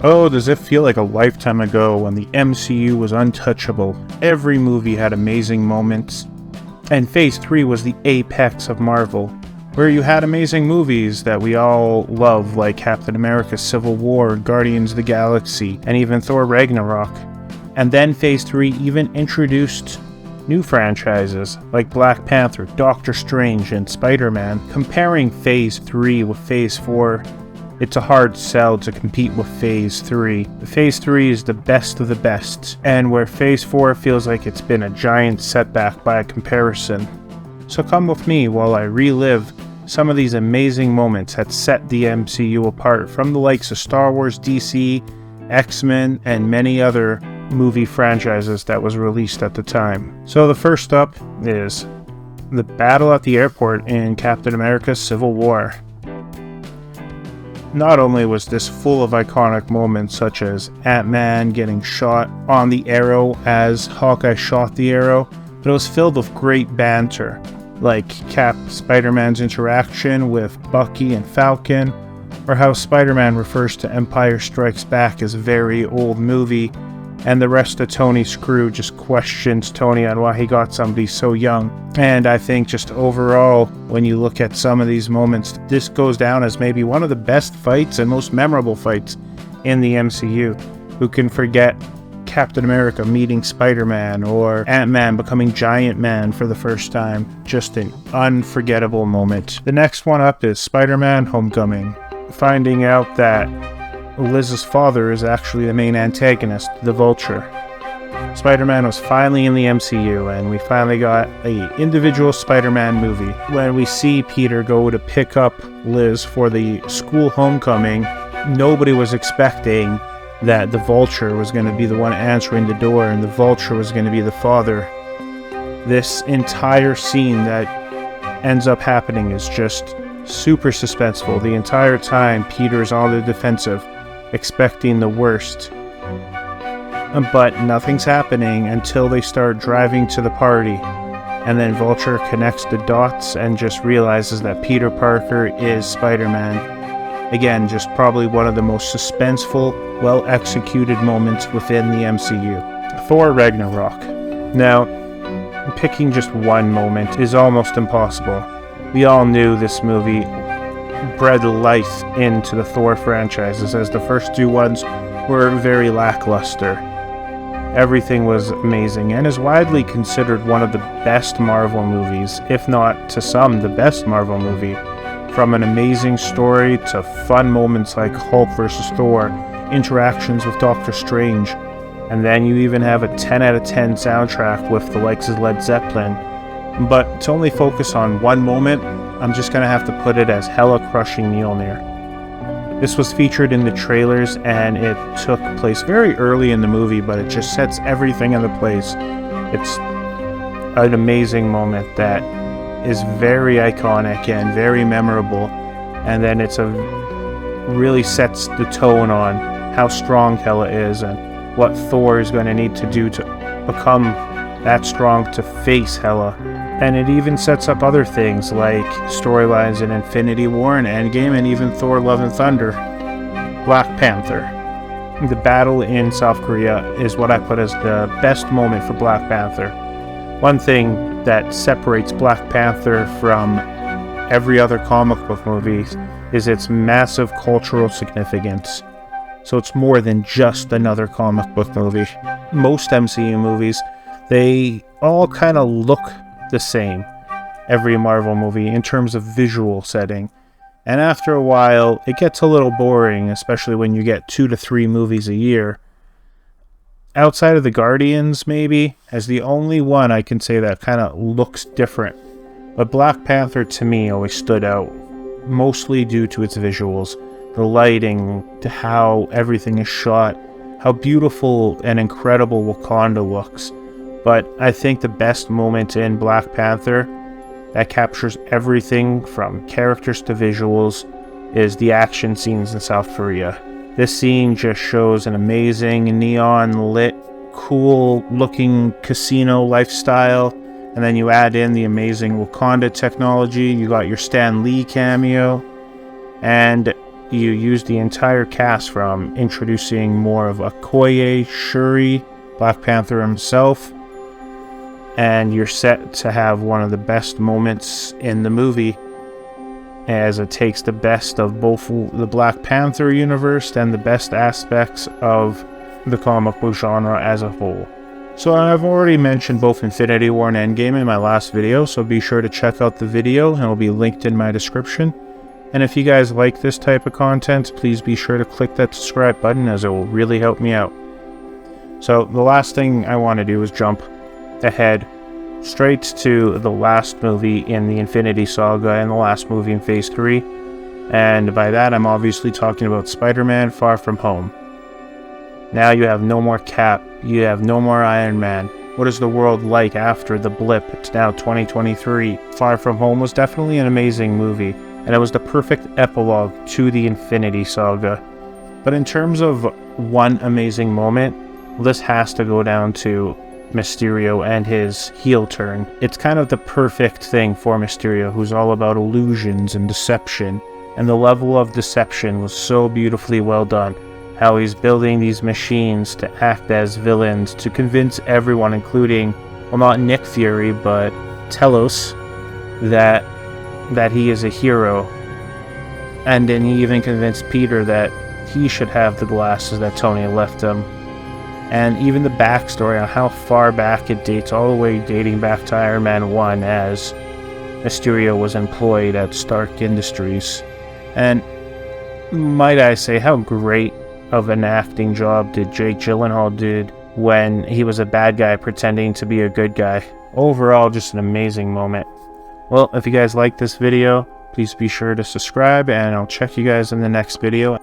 Oh, does it feel like a lifetime ago when the MCU was untouchable? Every movie had amazing moments, and Phase 3 was the apex of Marvel, where you had amazing movies that we all love, like Captain America Civil War, Guardians of the Galaxy, and even Thor Ragnarok. And then Phase 3 even introduced new franchises like Black Panther, Doctor Strange, and Spider-Man. Comparing Phase 3 with Phase 4, it's a hard sell to compete with Phase 3. Phase 3 is the best of the best, and where Phase 4 feels like it's been a giant setback by a comparison. So come with me while I relive some of these amazing moments that set the MCU apart from the likes of Star Wars, DC, X-Men, and many other movie franchises that was released at the time. So the first up is the battle at the airport in Captain America Civil War. Not only was this full of iconic moments such as Ant-Man getting shot on the arrow as Hawkeye shot the arrow, but it was filled with great banter, like Spider-Man's interaction with Bucky and Falcon, or how Spider-Man refers to Empire Strikes Back as a very old movie, and the rest of Tony's crew just questions Tony on why he got somebody so young. And I think just overall, when you look at some of these moments, this goes down as maybe one of the best fights and most memorable fights in the MCU. Who can forget Captain America meeting Spider-Man, or Ant-Man becoming Giant Man for the first time? Just an unforgettable moment. The next one up is Spider-Man Homecoming. Finding out that Liz's father is actually the main antagonist, the Vulture. Spider-Man was finally in the MCU, and we finally got an individual Spider-Man movie. When we see Peter go to pick up Liz for the school homecoming, nobody was expecting that the Vulture was going to be the one answering the door, and the Vulture was going to be the father. This entire scene that ends up happening is just super suspenseful. The entire time, Peter's on the defensive, expecting the worst. But nothing's happening until they start driving to the party. And then Vulture connects the dots and just realizes that Peter Parker is Spider-Man. Again, just probably one of the most suspenseful, well-executed moments within the MCU. Thor Ragnarok. Now, picking just one moment is almost impossible. We all knew this movie bred life into the Thor franchises, as the first two ones were very lackluster. Everything was amazing and is widely considered one of the best Marvel movies, if not to some the best Marvel movie. From an amazing story to fun moments like Hulk vs. Thor, interactions with Doctor Strange, and then you even have a 10 out of 10 soundtrack with the likes of Led Zeppelin. But to only focus on one moment, I'm just going to have to put it as Hela crushing Mjolnir. This was featured in the trailers, and it took place very early in the movie, but it just sets everything into place. It's an amazing moment that is very iconic and very memorable, and then really sets the tone on how strong Hela is and what Thor is going to need to do to become that strong to face Hela. And it even sets up other things like storylines in Infinity War and Endgame, and even Thor Love and Thunder. Black Panther. The battle in South Korea is what I put as the best moment for Black Panther. One thing that separates Black Panther from every other comic book movie is its massive cultural significance. So it's more than just another comic book movie. Most MCU movies, they all kind of look the same, every Marvel movie, in terms of visual setting. And after a while, it gets a little boring, especially when you get 2 to 3 movies a year. Outside of the Guardians, maybe, as the only one I can say that kind of looks different. But Black Panther, to me, always stood out, mostly due to its visuals, the lighting, to how everything is shot, how beautiful and incredible Wakanda looks. But I think the best moment in Black Panther that captures everything from characters to visuals is the action scenes in South Korea. This scene just shows an amazing neon lit, cool looking casino lifestyle, and then you add in the amazing Wakanda technology. You got your Stan Lee cameo, and you use the entire cast from introducing more of Okoye, Shuri, Black Panther himself, and you're set to have one of the best moments in the movie, as it takes the best of both the Black Panther universe and the best aspects of the comic book genre as a whole. So I've already mentioned both Infinity War and Endgame in my last video, so be sure to check out the video, and it'll be linked in my description. And if you guys like this type of content, please be sure to click that subscribe button, as it will really help me out. So the last thing I want to do is jump ahead straight to the last movie in the Infinity Saga and the last movie in Phase 3. And by that, I'm obviously talking about Spider-Man Far From Home. Now you have no more Cap, you have no more Iron Man. What is the world like after the blip? It's now 2023. Far From Home was definitely an amazing movie, and it was the perfect epilogue to the Infinity Saga. But in terms of one amazing moment, this has to go down to Mysterio and his heel turn. It's kind of the perfect thing for Mysterio, who's all about illusions and deception, and the level of deception was so beautifully well done. How he's building these machines to act as villains to convince everyone, including, well, not Nick Fury, but Telos, that he is a hero. And then he even convinced Peter that he should have the glasses that Tony left him. And even the backstory on how far back it dates, all the way dating back to Iron Man 1, as Mysterio was employed at Stark Industries. And might I say, how great of an acting job did Jake Gyllenhaal did when he was a bad guy pretending to be a good guy. Overall, just an amazing moment. Well, if you guys like this video, please be sure to subscribe, and I'll check you guys in the next video.